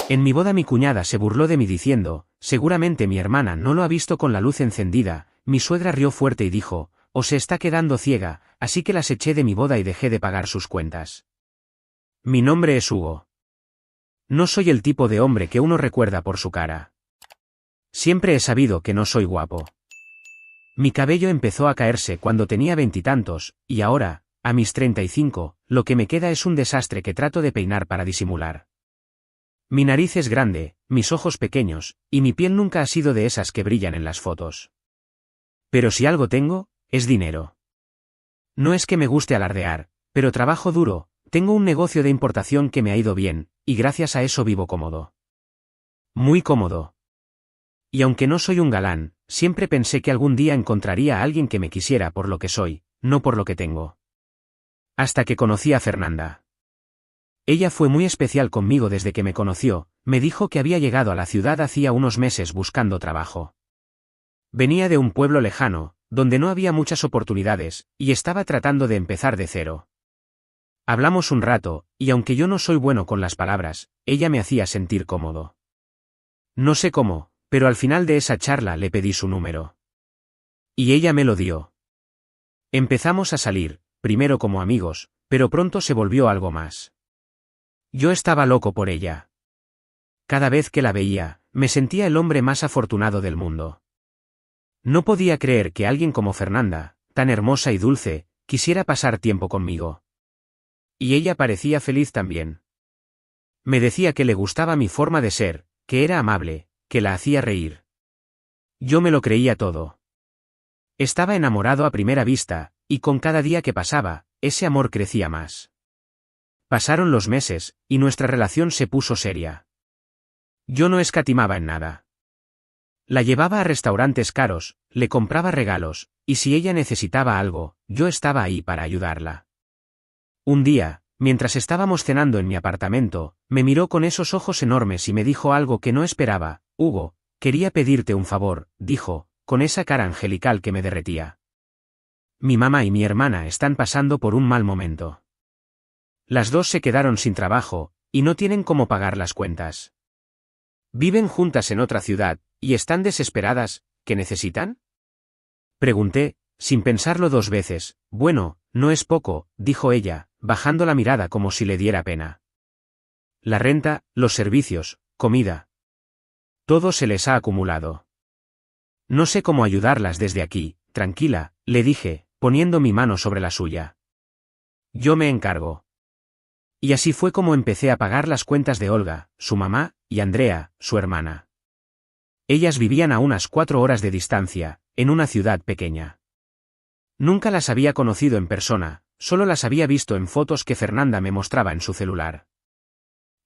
En mi boda mi cuñada se burló de mí diciendo, seguramente mi hermana no lo ha visto con la luz encendida. Mi suegra rió fuerte y dijo, o se está quedando ciega, así que las eché de mi boda y dejé de pagar sus cuentas. Mi nombre es Hugo. No soy el tipo de hombre que uno recuerda por su cara. Siempre he sabido que no soy guapo. Mi cabello empezó a caerse cuando tenía 20 y tantos, y ahora, a mis 35, lo que me queda es un desastre que trato de peinar para disimular. Mi nariz es grande, mis ojos pequeños, y mi piel nunca ha sido de esas que brillan en las fotos. Pero si algo tengo, es dinero. No es que me guste alardear, pero trabajo duro, tengo un negocio de importación que me ha ido bien, y gracias a eso vivo cómodo. Muy cómodo. Y aunque no soy un galán, siempre pensé que algún día encontraría a alguien que me quisiera por lo que soy, no por lo que tengo. Hasta que conocí a Fernanda. Ella fue muy especial conmigo desde que me conoció, me dijo que había llegado a la ciudad hacía unos meses buscando trabajo. Venía de un pueblo lejano, donde no había muchas oportunidades, y estaba tratando de empezar de cero. Hablamos un rato, y aunque yo no soy bueno con las palabras, ella me hacía sentir cómodo. No sé cómo, pero al final de esa charla le pedí su número. Y ella me lo dio. Empezamos a salir, primero como amigos, pero pronto se volvió algo más. Yo estaba loco por ella. Cada vez que la veía, me sentía el hombre más afortunado del mundo. No podía creer que alguien como Fernanda, tan hermosa y dulce, quisiera pasar tiempo conmigo. Y ella parecía feliz también. Me decía que le gustaba mi forma de ser, que era amable, que la hacía reír. Yo me lo creía todo. Estaba enamorado a primera vista, y con cada día que pasaba, ese amor crecía más. Pasaron los meses, y nuestra relación se puso seria. Yo no escatimaba en nada. La llevaba a restaurantes caros, le compraba regalos, y si ella necesitaba algo, yo estaba ahí para ayudarla. Un día, mientras estábamos cenando en mi apartamento, me miró con esos ojos enormes y me dijo algo que no esperaba. Hugo, quería pedirte un favor, dijo, con esa cara angelical que me derretía. Mi mamá y mi hermana están pasando por un mal momento. Las dos se quedaron sin trabajo, y no tienen cómo pagar las cuentas. Viven juntas en otra ciudad, y están desesperadas. ¿Qué necesitan? Pregunté, sin pensarlo dos veces. Bueno, no es poco, dijo ella, bajando la mirada como si le diera pena. La renta, los servicios, comida. Todo se les ha acumulado. No sé cómo ayudarlas desde aquí, tranquila, le dije, poniendo mi mano sobre la suya. Yo me encargo. Y así fue como empecé a pagar las cuentas de Olga, su mamá, y Andrea, su hermana. Ellas vivían a unas 4 horas de distancia, en una ciudad pequeña. Nunca las había conocido en persona, solo las había visto en fotos que Fernanda me mostraba en su celular.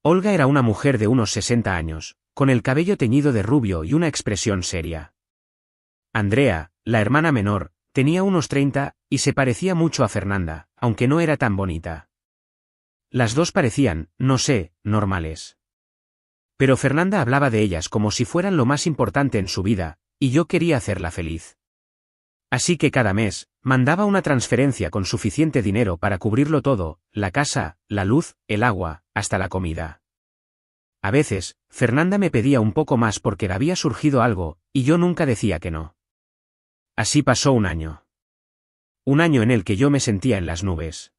Olga era una mujer de unos 60 años, con el cabello teñido de rubio y una expresión seria. Andrea, la hermana menor, tenía unos 30, y se parecía mucho a Fernanda, aunque no era tan bonita. Las dos parecían, no sé, normales. Pero Fernanda hablaba de ellas como si fueran lo más importante en su vida, y yo quería hacerla feliz. Así que cada mes, mandaba una transferencia con suficiente dinero para cubrirlo todo, la casa, la luz, el agua, hasta la comida. A veces, Fernanda me pedía un poco más porque le había surgido algo, y yo nunca decía que no. Así pasó un año. Un año en el que yo me sentía en las nubes.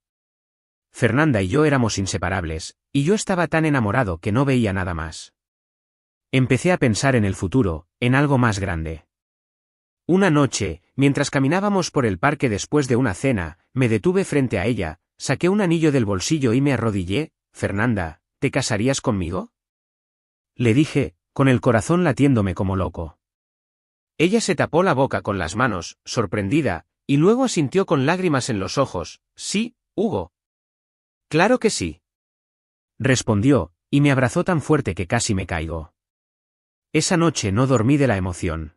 Fernanda y yo éramos inseparables, y yo estaba tan enamorado que no veía nada más. Empecé a pensar en el futuro, en algo más grande. Una noche, mientras caminábamos por el parque después de una cena, me detuve frente a ella, saqué un anillo del bolsillo y me arrodillé. Fernanda, ¿te casarías conmigo? Le dije, con el corazón latiéndome como loco. Ella se tapó la boca con las manos, sorprendida, y luego asintió con lágrimas en los ojos. Sí, Hugo. Claro que sí. Respondió, y me abrazó tan fuerte que casi me caigo. Esa noche no dormí de la emoción.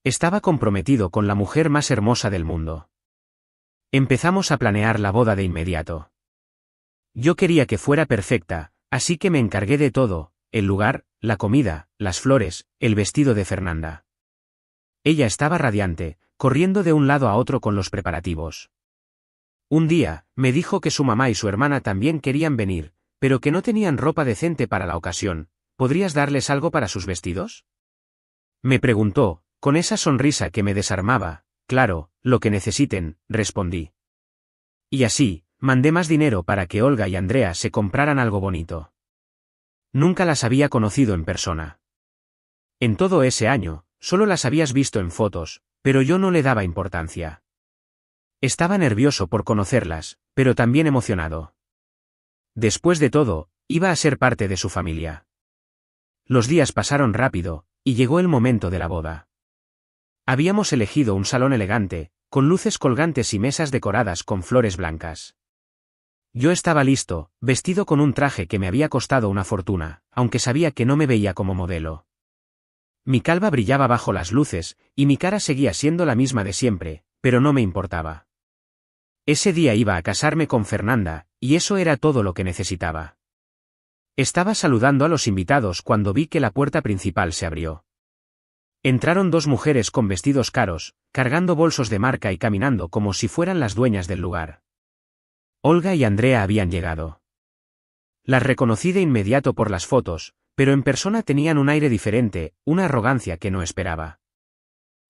Estaba comprometido con la mujer más hermosa del mundo. Empezamos a planear la boda de inmediato. Yo quería que fuera perfecta, así que me encargué de todo, el lugar, la comida, las flores, el vestido de Fernanda. Ella estaba radiante, corriendo de un lado a otro con los preparativos. Un día, me dijo que su mamá y su hermana también querían venir, pero que no tenían ropa decente para la ocasión, ¿podrías darles algo para sus vestidos? Me preguntó, con esa sonrisa que me desarmaba. Claro, lo que necesiten, respondí. Y así, mandé más dinero para que Olga y Andrea se compraran algo bonito. Nunca las había conocido en persona. En todo ese año, solo las habías visto en fotos, pero yo no le daba importancia. Estaba nervioso por conocerlas, pero también emocionado. Después de todo, iba a ser parte de su familia. Los días pasaron rápido, y llegó el momento de la boda. Habíamos elegido un salón elegante, con luces colgantes y mesas decoradas con flores blancas. Yo estaba listo, vestido con un traje que me había costado una fortuna, aunque sabía que no me veía como modelo. Mi calva brillaba bajo las luces, y mi cara seguía siendo la misma de siempre, pero no me importaba. Ese día iba a casarme con Fernanda, y eso era todo lo que necesitaba. Estaba saludando a los invitados cuando vi que la puerta principal se abrió. Entraron dos mujeres con vestidos caros, cargando bolsos de marca y caminando como si fueran las dueñas del lugar. Olga y Andrea habían llegado. Las reconocí de inmediato por las fotos, pero en persona tenían un aire diferente, una arrogancia que no esperaba.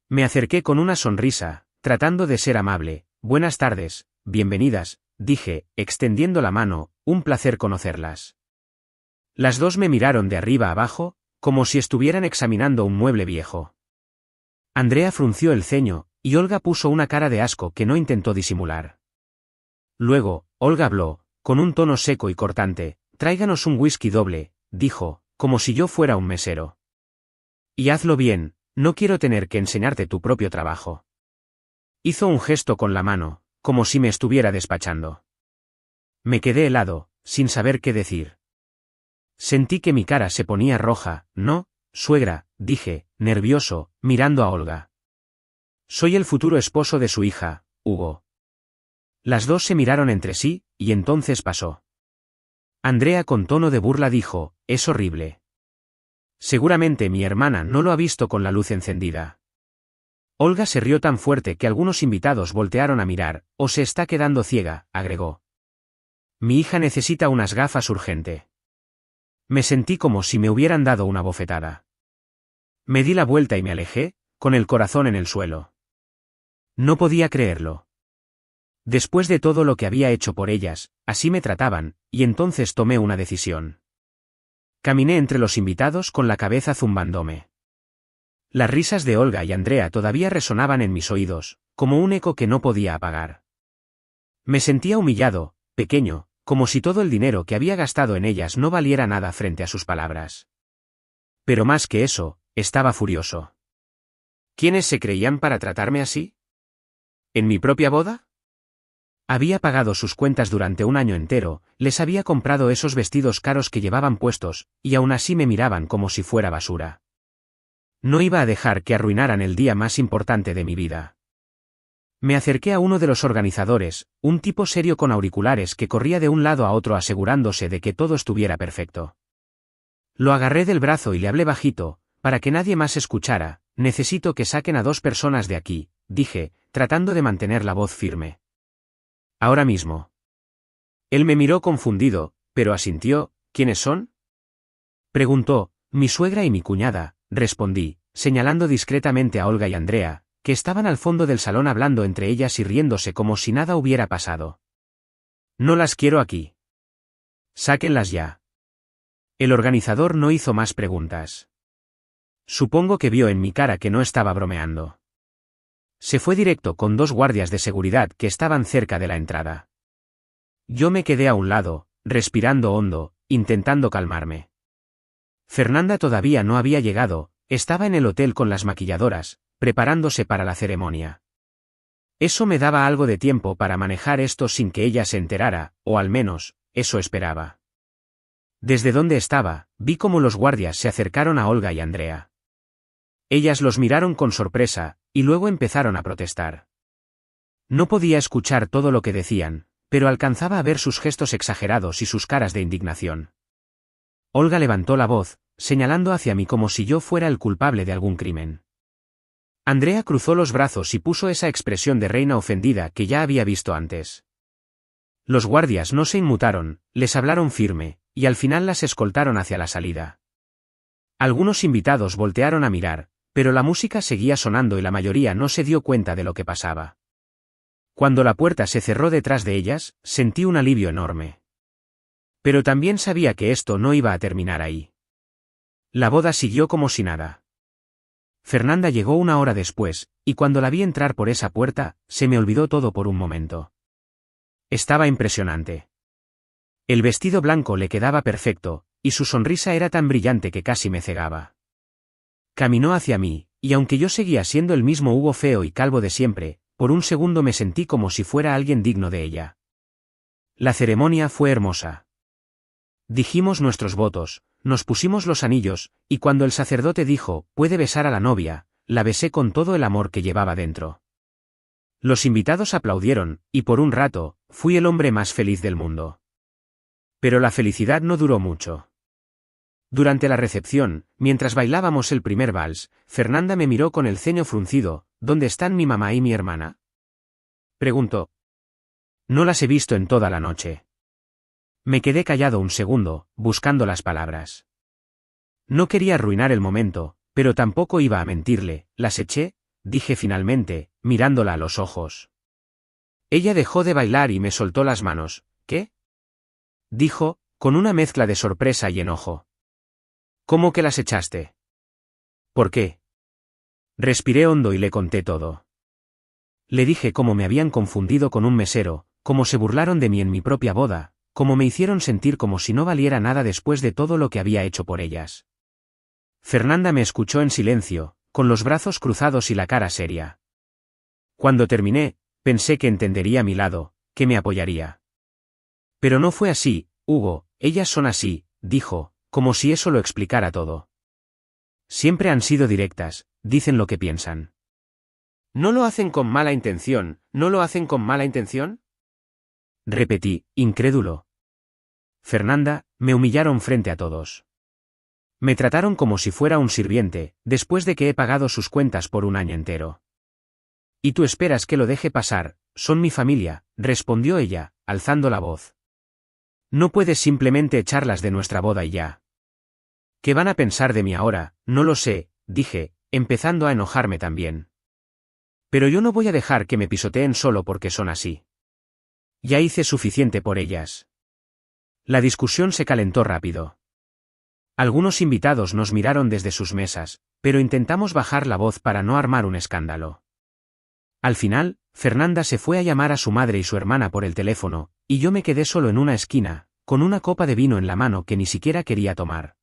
Me acerqué con una sonrisa, tratando de ser amable. Buenas tardes, bienvenidas, dije, extendiendo la mano, un placer conocerlas. Las dos me miraron de arriba abajo, como si estuvieran examinando un mueble viejo. Andrea frunció el ceño, y Olga puso una cara de asco que no intentó disimular. Luego, Olga habló, con un tono seco y cortante. Tráiganos un whisky doble, dijo, como si yo fuera un mesero. Y hazlo bien, no quiero tener que enseñarte tu propio trabajo. Hizo un gesto con la mano, como si me estuviera despachando. Me quedé helado, sin saber qué decir. Sentí que mi cara se ponía roja. No, suegra, dije, nervioso, mirando a Olga. Soy el futuro esposo de su hija, Hugo. Las dos se miraron entre sí, y entonces pasó. Andrea con tono de burla dijo, es horrible. Seguramente mi hermana no lo ha visto con la luz encendida. Olga se rió tan fuerte que algunos invitados voltearon a mirar. O se está quedando ciega, agregó. Mi hija necesita unas gafas urgente. Me sentí como si me hubieran dado una bofetada. Me di la vuelta y me alejé, con el corazón en el suelo. No podía creerlo. Después de todo lo que había hecho por ellas, así me trataban, y entonces tomé una decisión. Caminé entre los invitados con la cabeza zumbándome. Las risas de Olga y Andrea todavía resonaban en mis oídos, como un eco que no podía apagar. Me sentía humillado, pequeño, como si todo el dinero que había gastado en ellas no valiera nada frente a sus palabras. Pero más que eso, estaba furioso. ¿Quiénes se creían para tratarme así? ¿En mi propia boda? Había pagado sus cuentas durante un año entero, les había comprado esos vestidos caros que llevaban puestos, y aún así me miraban como si fuera basura. No iba a dejar que arruinaran el día más importante de mi vida. Me acerqué a uno de los organizadores, un tipo serio con auriculares que corría de un lado a otro asegurándose de que todo estuviera perfecto. Lo agarré del brazo y le hablé bajito, para que nadie más escuchara. Necesito que saquen a 2 personas de aquí, dije, tratando de mantener la voz firme. Ahora mismo. Él me miró confundido, pero asintió. ¿Quiénes son? Preguntó. Mi suegra y mi cuñada, respondí, señalando discretamente a Olga y Andrea, que estaban al fondo del salón hablando entre ellas y riéndose como si nada hubiera pasado. No las quiero aquí. Sáquenlas ya. El organizador no hizo más preguntas. Supongo que vio en mi cara que no estaba bromeando. Se fue directo con 2 guardias de seguridad que estaban cerca de la entrada. Yo me quedé a un lado, respirando hondo, intentando calmarme. Fernanda todavía no había llegado, estaba en el hotel con las maquilladoras, preparándose para la ceremonia. Eso me daba algo de tiempo para manejar esto sin que ella se enterara, o al menos, eso esperaba. Desde donde estaba, vi cómo los guardias se acercaron a Olga y Andrea. Ellas los miraron con sorpresa, y luego empezaron a protestar. No podía escuchar todo lo que decían, pero alcanzaba a ver sus gestos exagerados y sus caras de indignación. Olga levantó la voz, señalando hacia mí como si yo fuera el culpable de algún crimen. Andrea cruzó los brazos y puso esa expresión de reina ofendida que ya había visto antes. Los guardias no se inmutaron, les hablaron firme, y al final las escoltaron hacia la salida. Algunos invitados voltearon a mirar, pero la música seguía sonando y la mayoría no se dio cuenta de lo que pasaba. Cuando la puerta se cerró detrás de ellas, sentí un alivio enorme. Pero también sabía que esto no iba a terminar ahí. La boda siguió como si nada. Fernanda llegó una hora después, y cuando la vi entrar por esa puerta, se me olvidó todo por un momento. Estaba impresionante. El vestido blanco le quedaba perfecto, y su sonrisa era tan brillante que casi me cegaba. Caminó hacia mí, y aunque yo seguía siendo el mismo Hugo feo y calvo de siempre, por un segundo me sentí como si fuera alguien digno de ella. La ceremonia fue hermosa. Dijimos nuestros votos, nos pusimos los anillos, y cuando el sacerdote dijo, puede besar a la novia, la besé con todo el amor que llevaba dentro. Los invitados aplaudieron, y por un rato, fui el hombre más feliz del mundo. Pero la felicidad no duró mucho. Durante la recepción, mientras bailábamos el primer vals, Fernanda me miró con el ceño fruncido. ¿Dónde están mi mamá y mi hermana?, preguntó. No las he visto en toda la noche. Me quedé callado un segundo, buscando las palabras. No quería arruinar el momento, pero tampoco iba a mentirle. Las eché, dije finalmente, mirándola a los ojos. Ella dejó de bailar y me soltó las manos. ¿Qué?, dijo, con una mezcla de sorpresa y enojo. ¿Cómo que las echaste? ¿Por qué? Respiré hondo y le conté todo. Le dije cómo me habían confundido con un mesero, cómo se burlaron de mí en mi propia boda, cómo me hicieron sentir como si no valiera nada después de todo lo que había hecho por ellas. Fernanda me escuchó en silencio, con los brazos cruzados y la cara seria. Cuando terminé, pensé que entendería mi lado, que me apoyaría. Pero no fue así, Hugo, ellas son así, dijo, como si eso lo explicara todo. Siempre han sido directas, dicen lo que piensan. ¿No lo hacen con mala intención? ¿No lo hacen con mala intención?, repetí, incrédulo. Fernanda, me humillaron frente a todos. Me trataron como si fuera un sirviente, después de que he pagado sus cuentas por un año entero. ¿Y tú esperas que lo deje pasar? Son mi familia, respondió ella, alzando la voz. No puedes simplemente echarlas de nuestra boda y ya. ¿Qué van a pensar de mí ahora? No lo sé, dije, empezando a enojarme también. Pero yo no voy a dejar que me pisoteen solo porque son así. Ya hice suficiente por ellas. La discusión se calentó rápido. Algunos invitados nos miraron desde sus mesas, pero intentamos bajar la voz para no armar un escándalo. Al final, Fernanda se fue a llamar a su madre y su hermana por el teléfono, y yo me quedé solo en una esquina, con una copa de vino en la mano que ni siquiera quería tomar.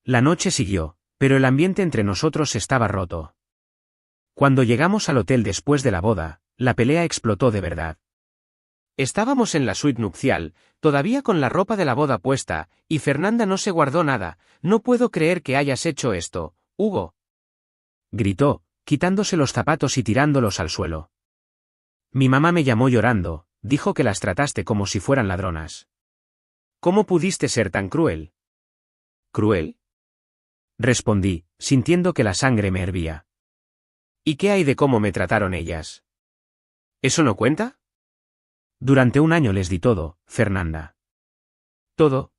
La noche siguió, pero el ambiente entre nosotros estaba roto. Cuando llegamos al hotel después de la boda, la pelea explotó de verdad. Estábamos en la suite nupcial, todavía con la ropa de la boda puesta, y Fernanda no se guardó nada. No puedo creer que hayas hecho esto, Hugo, gritó, quitándose los zapatos y tirándolos al suelo. Mi mamá me llamó llorando, dijo que las trataste como si fueran ladronas. ¿Cómo pudiste ser tan cruel? ¿Cruel?, respondí, sintiendo que la sangre me hervía. ¿Y qué hay de cómo me trataron ellas? ¿Eso no cuenta? Durante un año les di todo, Fernanda. ¿Todo?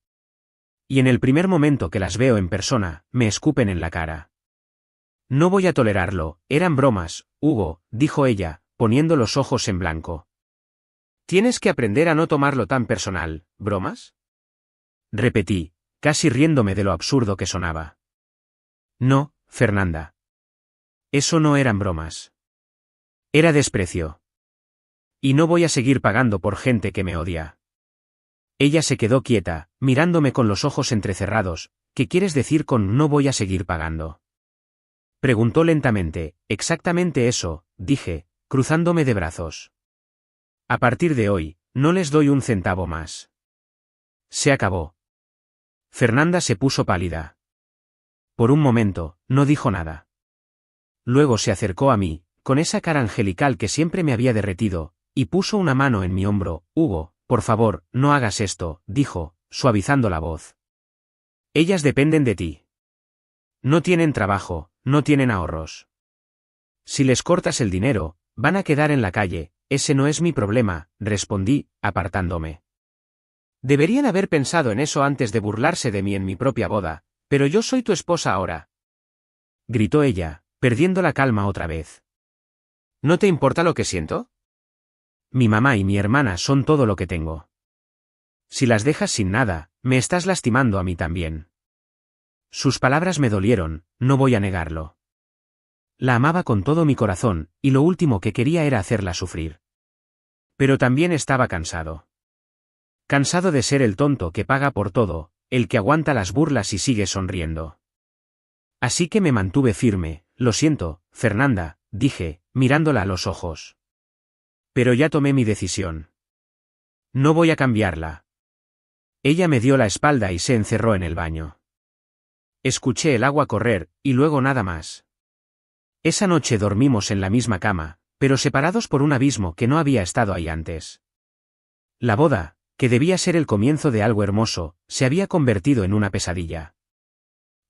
Y en el primer momento que las veo en persona, me escupen en la cara. No voy a tolerarlo, eran bromas, Hugo, dijo ella, poniendo los ojos en blanco. Tienes que aprender a no tomarlo tan personal, ¿bromas?, repetí, casi riéndome de lo absurdo que sonaba. No, Fernanda. Eso no eran bromas. Era desprecio. Y no voy a seguir pagando por gente que me odia. Ella se quedó quieta, mirándome con los ojos entrecerrados. ¿Qué quieres decir con no voy a seguir pagando?, preguntó lentamente. Exactamente eso, dije, cruzándome de brazos. A partir de hoy, no les doy un centavo más. Se acabó. Fernanda se puso pálida. Por un momento, no dijo nada. Luego se acercó a mí, con esa cara angelical que siempre me había derretido, y puso una mano en mi hombro. Hugo, por favor, no hagas esto, dijo, suavizando la voz. Ellas dependen de ti. No tienen trabajo, no tienen ahorros. Si les cortas el dinero, van a quedar en la calle. Ese no es mi problema, respondí, apartándome. Deberían haber pensado en eso antes de burlarse de mí en mi propia boda. Pero yo soy tu esposa ahora, gritó ella, perdiendo la calma otra vez. ¿No te importa lo que siento? Mi mamá y mi hermana son todo lo que tengo. Si las dejas sin nada, me estás lastimando a mí también. Sus palabras me dolieron, no voy a negarlo. La amaba con todo mi corazón, y lo último que quería era hacerla sufrir. Pero también estaba cansado. Cansado de ser el tonto que paga por todo, el que aguanta las burlas y sigue sonriendo. Así que me mantuve firme. Lo siento, Fernanda, dije, mirándola a los ojos. Pero ya tomé mi decisión. No voy a cambiarla. Ella me dio la espalda y se encerró en el baño. Escuché el agua correr, y luego nada más. Esa noche dormimos en la misma cama, pero separados por un abismo que no había estado ahí antes. La boda, que debía ser el comienzo de algo hermoso, se había convertido en una pesadilla.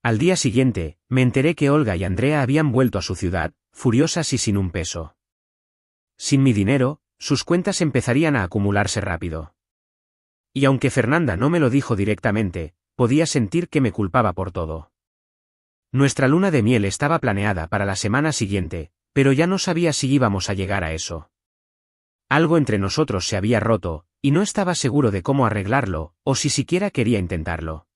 Al día siguiente, me enteré que Olga y Andrea habían vuelto a su ciudad, furiosas y sin un peso. Sin mi dinero, sus cuentas empezarían a acumularse rápido. Y aunque Fernanda no me lo dijo directamente, podía sentir que me culpaba por todo. Nuestra luna de miel estaba planeada para la semana siguiente, pero ya no sabía si íbamos a llegar a eso. Algo entre nosotros se había roto, y no estaba seguro de cómo arreglarlo, o si siquiera quería intentarlo.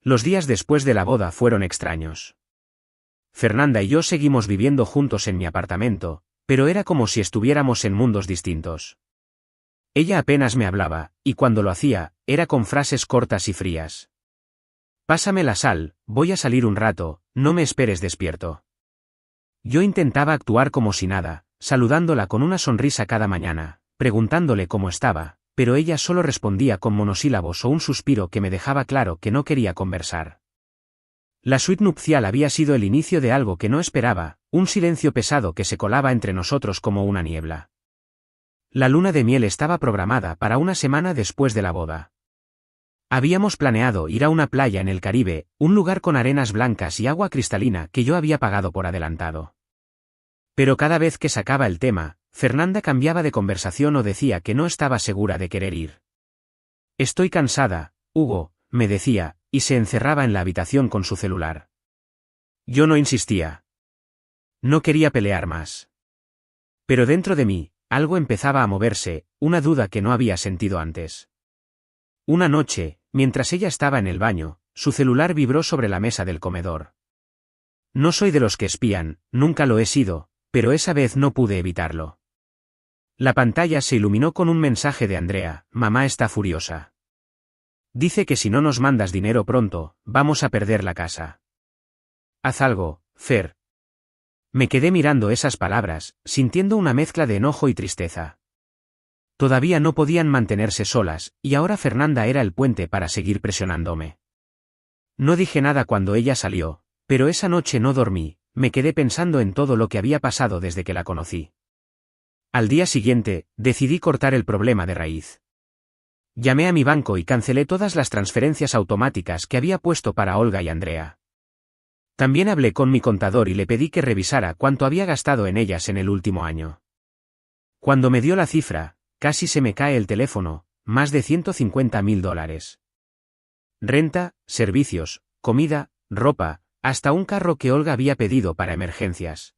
Los días después de la boda fueron extraños. Fernanda y yo seguimos viviendo juntos en mi apartamento, pero era como si estuviéramos en mundos distintos. Ella apenas me hablaba, y cuando lo hacía, era con frases cortas y frías. Pásame la sal, voy a salir un rato, no me esperes despierto. Yo intentaba actuar como si nada, saludándola con una sonrisa cada mañana, preguntándole cómo estaba, pero ella solo respondía con monosílabos o un suspiro que me dejaba claro que no quería conversar. La suite nupcial había sido el inicio de algo que no esperaba, un silencio pesado que se colaba entre nosotros como una niebla. La luna de miel estaba programada para una semana después de la boda. Habíamos planeado ir a una playa en el Caribe, un lugar con arenas blancas y agua cristalina que yo había pagado por adelantado. Pero cada vez que sacaba el tema, Fernanda cambiaba de conversación o decía que no estaba segura de querer ir. Estoy cansada, Hugo, me decía, y se encerraba en la habitación con su celular. Yo no insistía. No quería pelear más. Pero dentro de mí, algo empezaba a moverse, una duda que no había sentido antes. Una noche, mientras ella estaba en el baño, su celular vibró sobre la mesa del comedor. No soy de los que espían, nunca lo he sido, pero esa vez no pude evitarlo. La pantalla se iluminó con un mensaje de Andrea: mamá está furiosa. Dice que si no nos mandas dinero pronto, vamos a perder la casa. Haz algo, Fer. Me quedé mirando esas palabras, sintiendo una mezcla de enojo y tristeza. Todavía no podían mantenerse solas, y ahora Fernanda era el puente para seguir presionándome. No dije nada cuando ella salió, pero esa noche no dormí, me quedé pensando en todo lo que había pasado desde que la conocí. Al día siguiente, decidí cortar el problema de raíz. Llamé a mi banco y cancelé todas las transferencias automáticas que había puesto para Olga y Andrea. También hablé con mi contador y le pedí que revisara cuánto había gastado en ellas en el último año. Cuando me dio la cifra, casi se me cae el teléfono, más de $150.000. Renta, servicios, comida, ropa, hasta un carro que Olga había pedido para emergencias.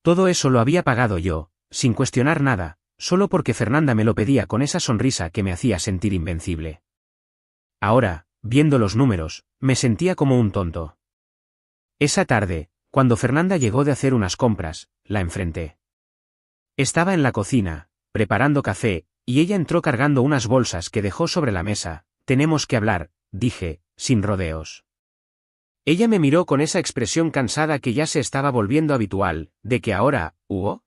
Todo eso lo había pagado yo, sin cuestionar nada, solo porque Fernanda me lo pedía con esa sonrisa que me hacía sentir invencible. Ahora, viendo los números, me sentía como un tonto. Esa tarde, cuando Fernanda llegó de hacer unas compras, la enfrenté. Estaba en la cocina, preparando café, y ella entró cargando unas bolsas que dejó sobre la mesa. Tenemos que hablar, dije, sin rodeos. Ella me miró con esa expresión cansada que ya se estaba volviendo habitual. ¿De qué ahora, Hugo?,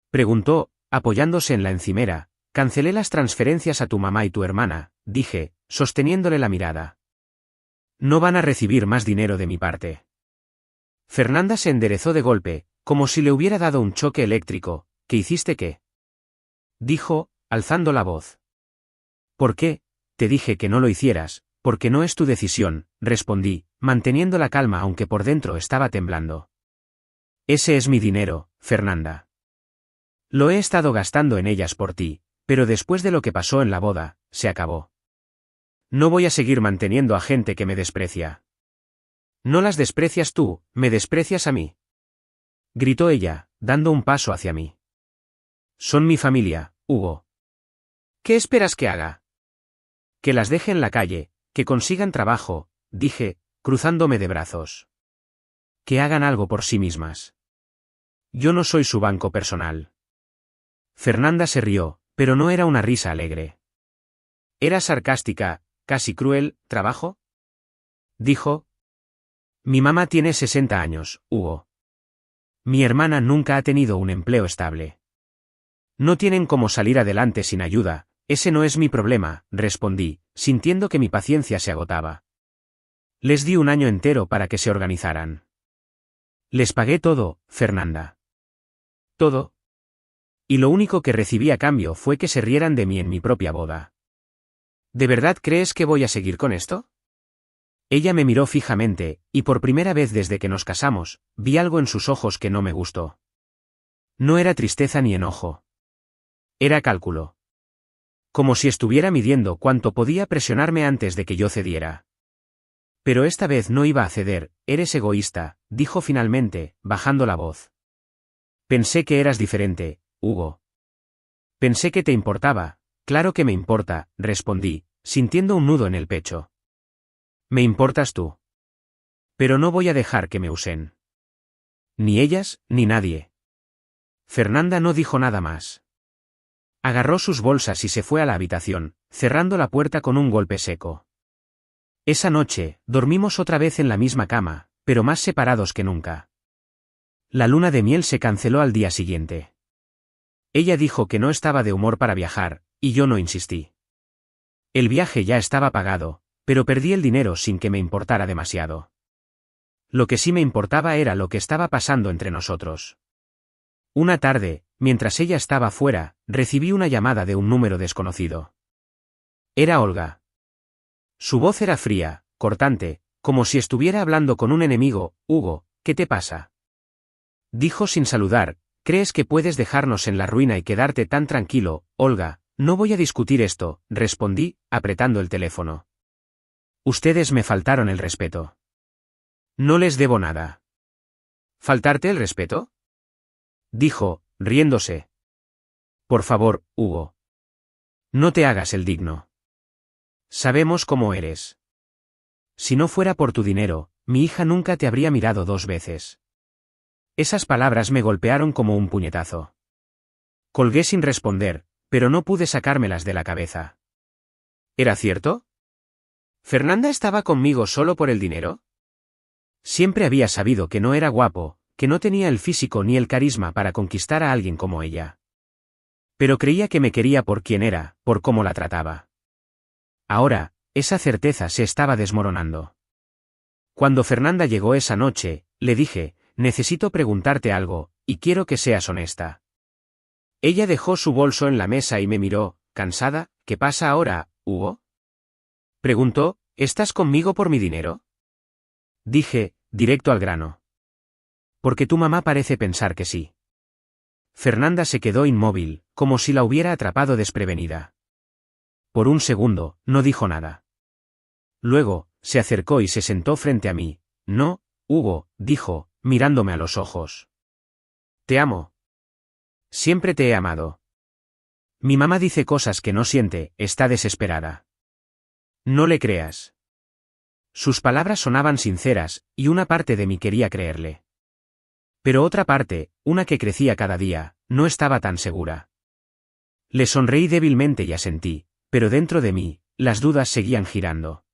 preguntó, apoyándose en la encimera. Cancelé las transferencias a tu mamá y tu hermana, dije, sosteniéndole la mirada. No van a recibir más dinero de mi parte. Fernanda se enderezó de golpe, como si le hubiera dado un choque eléctrico. ¿Qué hiciste qué?, dijo, alzando la voz. ¿Por qué? Te dije que no lo hicieras, porque no es tu decisión, respondí, manteniendo la calma aunque por dentro estaba temblando. Ese es mi dinero, Fernanda. Lo he estado gastando en ellas por ti, pero después de lo que pasó en la boda, se acabó. No voy a seguir manteniendo a gente que me desprecia. No las desprecias tú, me desprecias a mí. Gritó ella, dando un paso hacia mí. Son mi familia, Hugo. ¿Qué esperas que haga? Que las deje en la calle, que consigan trabajo, dije, cruzándome de brazos. Que hagan algo por sí mismas. Yo no soy su banco personal. Fernanda se rió, pero no era una risa alegre. Era sarcástica, casi cruel. ¿Trabajo? Dijo. Mi mamá tiene 60 años, Hugo. Mi hermana nunca ha tenido un empleo estable. No tienen cómo salir adelante sin ayuda. Ese no es mi problema, respondí, sintiendo que mi paciencia se agotaba. Les di un año entero para que se organizaran. Les pagué todo, Fernanda. Todo. Y lo único que recibí a cambio fue que se rieran de mí en mi propia boda. ¿De verdad crees que voy a seguir con esto? Ella me miró fijamente, y por primera vez desde que nos casamos, vi algo en sus ojos que no me gustó. No era tristeza ni enojo. Era cálculo. Como si estuviera midiendo cuánto podía presionarme antes de que yo cediera. Pero esta vez no iba a ceder. Eres egoísta, dijo finalmente, bajando la voz. Pensé que eras diferente, Hugo. Pensé que te importaba. Claro que me importa, respondí, sintiendo un nudo en el pecho. Me importas tú. Pero no voy a dejar que me usen. Ni ellas, ni nadie. Fernanda no dijo nada más. Agarró sus bolsas y se fue a la habitación, cerrando la puerta con un golpe seco. Esa noche, dormimos otra vez en la misma cama, pero más separados que nunca. La luna de miel se canceló al día siguiente. Ella dijo que no estaba de humor para viajar, y yo no insistí. El viaje ya estaba pagado, pero perdí el dinero sin que me importara demasiado. Lo que sí me importaba era lo que estaba pasando entre nosotros. Una tarde, mientras ella estaba fuera, recibí una llamada de un número desconocido. Era Olga. Su voz era fría, cortante, como si estuviera hablando con un enemigo. Hugo, ¿qué te pasa? Dijo sin saludar. ¿Crees que puedes dejarnos en la ruina y quedarte tan tranquilo, Olga? No voy a discutir esto, respondí, apretando el teléfono. Ustedes me faltaron el respeto. No les debo nada. ¿Faltarte el respeto? Dijo, riéndose. Por favor, Hugo. No te hagas el digno. Sabemos cómo eres. Si no fuera por tu dinero, mi hija nunca te habría mirado 2 veces. Esas palabras me golpearon como un puñetazo. Colgué sin responder, pero no pude sacármelas de la cabeza. ¿Era cierto? ¿Fernanda estaba conmigo solo por el dinero? Siempre había sabido que no era guapo, que no tenía el físico ni el carisma para conquistar a alguien como ella. Pero creía que me quería por quien era, por cómo la trataba. Ahora, esa certeza se estaba desmoronando. Cuando Fernanda llegó esa noche, le dije, necesito preguntarte algo, y quiero que seas honesta. Ella dejó su bolso en la mesa y me miró, cansada. ¿Qué pasa ahora, Hugo? Preguntó, ¿estás conmigo por mi dinero? Dije, directo al grano. Porque tu mamá parece pensar que sí. Fernanda se quedó inmóvil, como si la hubiera atrapado desprevenida. Por un segundo, no dijo nada. Luego, se acercó y se sentó frente a mí. No, Hugo, dijo, mirándome a los ojos. Te amo. Siempre te he amado. Mi mamá dice cosas que no siente, está desesperada. No le creas. Sus palabras sonaban sinceras, y una parte de mí quería creerle. Pero otra parte, una que crecía cada día, no estaba tan segura. Le sonreí débilmente y asentí, pero dentro de mí, las dudas seguían girando.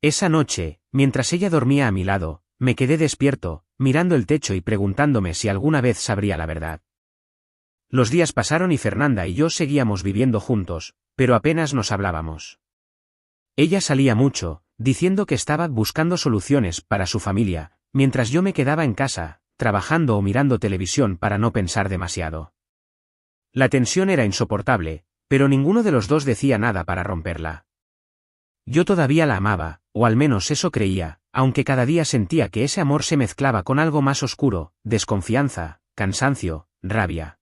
Esa noche, mientras ella dormía a mi lado, me quedé despierto, mirando el techo y preguntándome si alguna vez sabría la verdad. Los días pasaron y Fernanda y yo seguíamos viviendo juntos, pero apenas nos hablábamos. Ella salía mucho, diciendo que estaba buscando soluciones para su familia, mientras yo me quedaba en casa, trabajando o mirando televisión para no pensar demasiado. La tensión era insoportable, pero ninguno de los dos decía nada para romperla. Yo todavía la amaba, o al menos eso creía, aunque cada día sentía que ese amor se mezclaba con algo más oscuro, desconfianza, cansancio, rabia.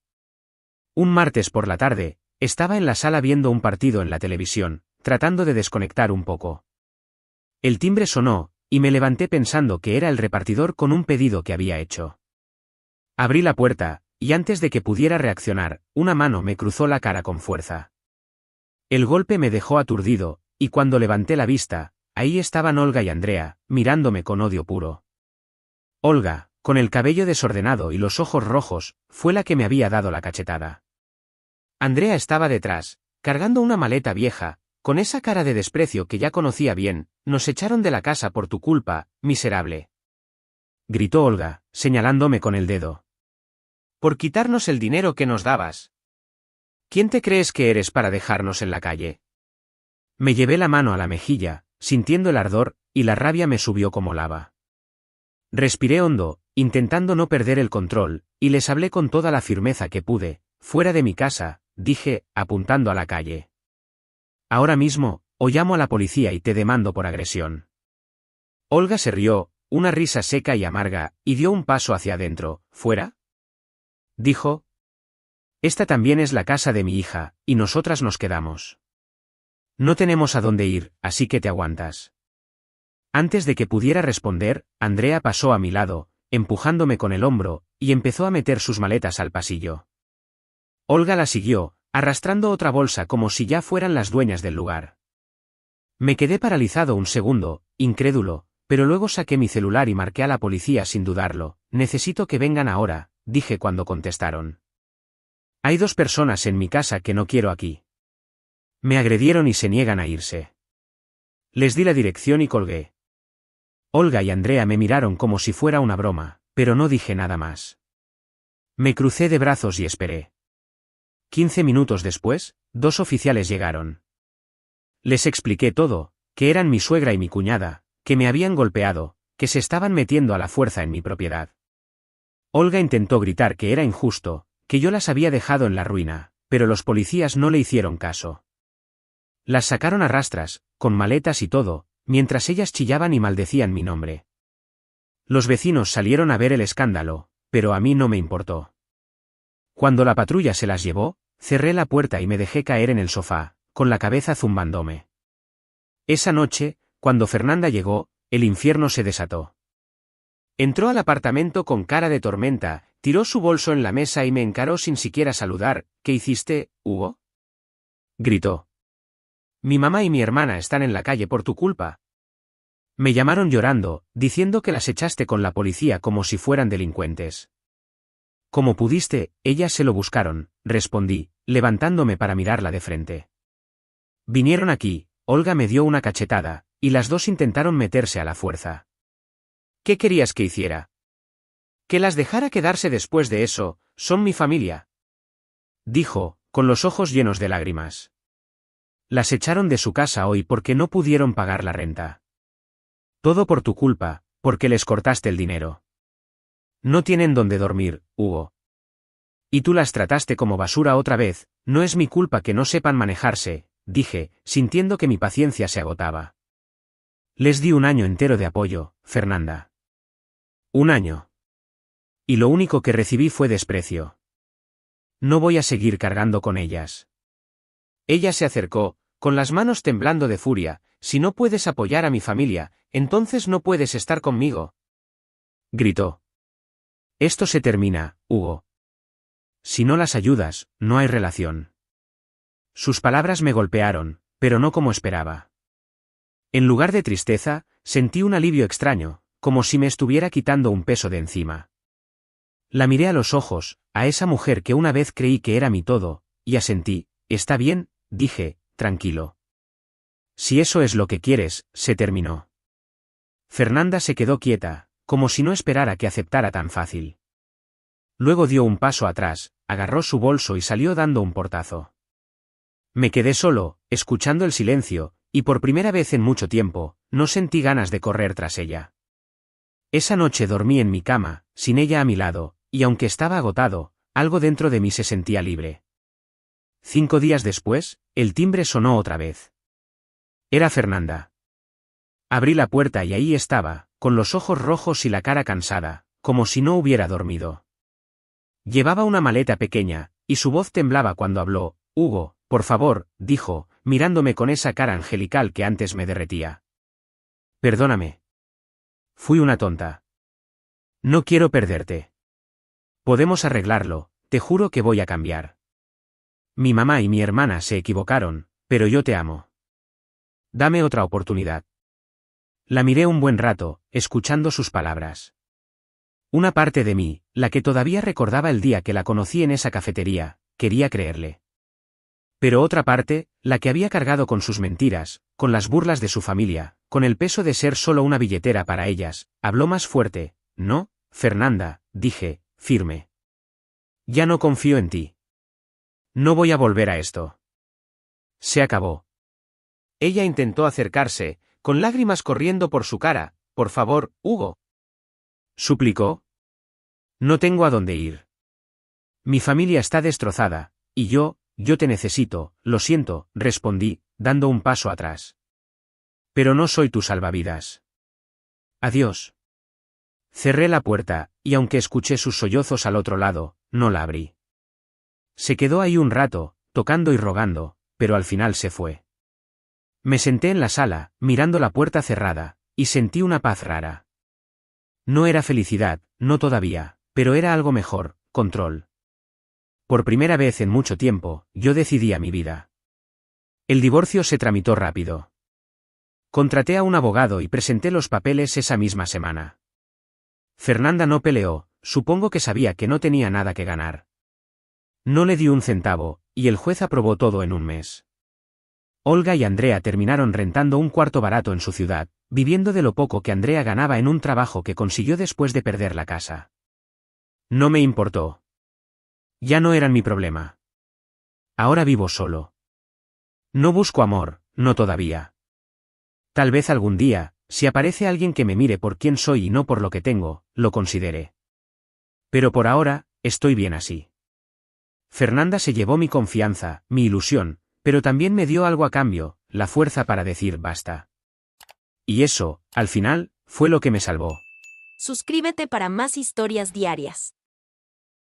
Un martes por la tarde, estaba en la sala viendo un partido en la televisión, tratando de desconectar un poco. El timbre sonó, y me levanté pensando que era el repartidor con un pedido que había hecho. Abrí la puerta, y antes de que pudiera reaccionar, una mano me cruzó la cara con fuerza. El golpe me dejó aturdido, y cuando levanté la vista, ahí estaban Olga y Andrea, mirándome con odio puro. Olga, con el cabello desordenado y los ojos rojos, fue la que me había dado la cachetada. Andrea estaba detrás, cargando una maleta vieja, con esa cara de desprecio que ya conocía bien. Nos echaron de la casa por tu culpa, miserable. Gritó Olga, señalándome con el dedo. Por quitarnos el dinero que nos dabas. ¿Quién te crees que eres para dejarnos en la calle? Me llevé la mano a la mejilla, sintiendo el ardor, y la rabia me subió como lava. Respiré hondo, intentando no perder el control, y les hablé con toda la firmeza que pude. Fuera de mi casa, dije, apuntando a la calle. Ahora mismo, o llamo a la policía y te demando por agresión. Olga se rió, una risa seca y amarga, y dio un paso hacia adentro. ¿Fuera? Dijo. Esta también es la casa de mi hija, y nosotras nos quedamos. No tenemos a dónde ir, así que te aguantas. Antes de que pudiera responder, Andrea pasó a mi lado, empujándome con el hombro, y empezó a meter sus maletas al pasillo. Olga la siguió, arrastrando otra bolsa como si ya fueran las dueñas del lugar. Me quedé paralizado un segundo, incrédulo, pero luego saqué mi celular y marqué a la policía sin dudarlo. Necesito que vengan ahora, dije cuando contestaron. Hay 2 personas en mi casa que no quiero aquí. Me agredieron y se niegan a irse. Les di la dirección y colgué. Olga y Andrea me miraron como si fuera una broma, pero no dije nada más. Me crucé de brazos y esperé. 15 minutos después, 2 oficiales llegaron. Les expliqué todo, que eran mi suegra y mi cuñada, que me habían golpeado, que se estaban metiendo a la fuerza en mi propiedad. Olga intentó gritar que era injusto, que yo las había dejado en la ruina, pero los policías no le hicieron caso. Las sacaron a rastras, con maletas y todo, mientras ellas chillaban y maldecían mi nombre. Los vecinos salieron a ver el escándalo, pero a mí no me importó. Cuando la patrulla se las llevó, cerré la puerta y me dejé caer en el sofá, con la cabeza zumbándome. Esa noche, cuando Fernanda llegó, el infierno se desató. Entró al apartamento con cara de tormenta, tiró su bolso en la mesa y me encaró sin siquiera saludar. ¿Qué hiciste, Hugo? Gritó. Mi mamá y mi hermana están en la calle por tu culpa. Me llamaron llorando, diciendo que las echaste con la policía como si fueran delincuentes. Como pudiste, ellas se lo buscaron, respondí, levantándome para mirarla de frente. Vinieron aquí, Olga me dio una cachetada, y las 2 intentaron meterse a la fuerza. ¿Qué querías que hiciera? Que las dejara quedarse después de eso. Son mi familia. Dijo, con los ojos llenos de lágrimas. Las echaron de su casa hoy porque no pudieron pagar la renta. Todo por tu culpa, porque les cortaste el dinero. No tienen dónde dormir, Hugo. Y tú las trataste como basura otra vez. No es mi culpa que no sepan manejarse, dije, sintiendo que mi paciencia se agotaba. Les di un año entero de apoyo, Fernanda. Un año. Y lo único que recibí fue desprecio. No voy a seguir cargando con ellas. Ella se acercó, con las manos temblando de furia. Si no puedes apoyar a mi familia, entonces no puedes estar conmigo. Gritó. Esto se termina, Hugo. Si no las ayudas, no hay relación. Sus palabras me golpearon, pero no como esperaba. En lugar de tristeza, sentí un alivio extraño, como si me estuviera quitando un peso de encima. La miré a los ojos, a esa mujer que una vez creí que era mi todo, y asentí. Está bien, dije, tranquilo. Si eso es lo que quieres, se terminó. Fernanda se quedó quieta, como si no esperara que aceptara tan fácil. Luego dio un paso atrás, agarró su bolso y salió dando un portazo. Me quedé solo, escuchando el silencio, y por primera vez en mucho tiempo, no sentí ganas de correr tras ella. Esa noche dormí en mi cama, sin ella a mi lado, y aunque estaba agotado, algo dentro de mí se sentía libre. 5 días después, el timbre sonó otra vez. Era Fernanda. Abrí la puerta y ahí estaba, con los ojos rojos y la cara cansada, como si no hubiera dormido. Llevaba una maleta pequeña, y su voz temblaba cuando habló. Hugo, por favor, dijo, mirándome con esa cara angelical que antes me derretía. Perdóname. Fui una tonta. No quiero perderte. Podemos arreglarlo, te juro que voy a cambiar. Mi mamá y mi hermana se equivocaron, pero yo te amo. Dame otra oportunidad. La miré un buen rato, escuchando sus palabras. Una parte de mí, la que todavía recordaba el día que la conocí en esa cafetería, quería creerle. Pero otra parte, la que había cargado con sus mentiras, con las burlas de su familia, con el peso de ser solo una billetera para ellas, habló más fuerte. No, Fernanda, dije, firme. Ya no confío en ti. No voy a volver a esto. Se acabó. Ella intentó acercarse, con lágrimas corriendo por su cara. Por favor, Hugo. Suplicó. No tengo a dónde ir. Mi familia está destrozada, y yo te necesito, lo siento, respondí, dando un paso atrás. Pero no soy tu salvavidas. Adiós. Cerré la puerta, y aunque escuché sus sollozos al otro lado, no la abrí. Se quedó ahí un rato, tocando y rogando, pero al final se fue. Me senté en la sala, mirando la puerta cerrada, y sentí una paz rara. No era felicidad, no todavía, pero era algo mejor, control. Por primera vez en mucho tiempo, yo decidía mi vida. El divorcio se tramitó rápido. Contraté a un abogado y presenté los papeles esa misma semana. Fernanda no peleó, supongo que sabía que no tenía nada que ganar. No le di un centavo, y el juez aprobó todo en un mes. Olga y Andrea terminaron rentando un cuarto barato en su ciudad, viviendo de lo poco que Andrea ganaba en un trabajo que consiguió después de perder la casa. No me importó. Ya no eran mi problema. Ahora vivo solo. No busco amor, no todavía. Tal vez algún día, si aparece alguien que me mire por quién soy y no por lo que tengo, lo considere. Pero por ahora, estoy bien así. Fernanda se llevó mi confianza, mi ilusión, pero también me dio algo a cambio, la fuerza para decir basta. Y eso, al final, fue lo que me salvó. Suscríbete para más historias diarias.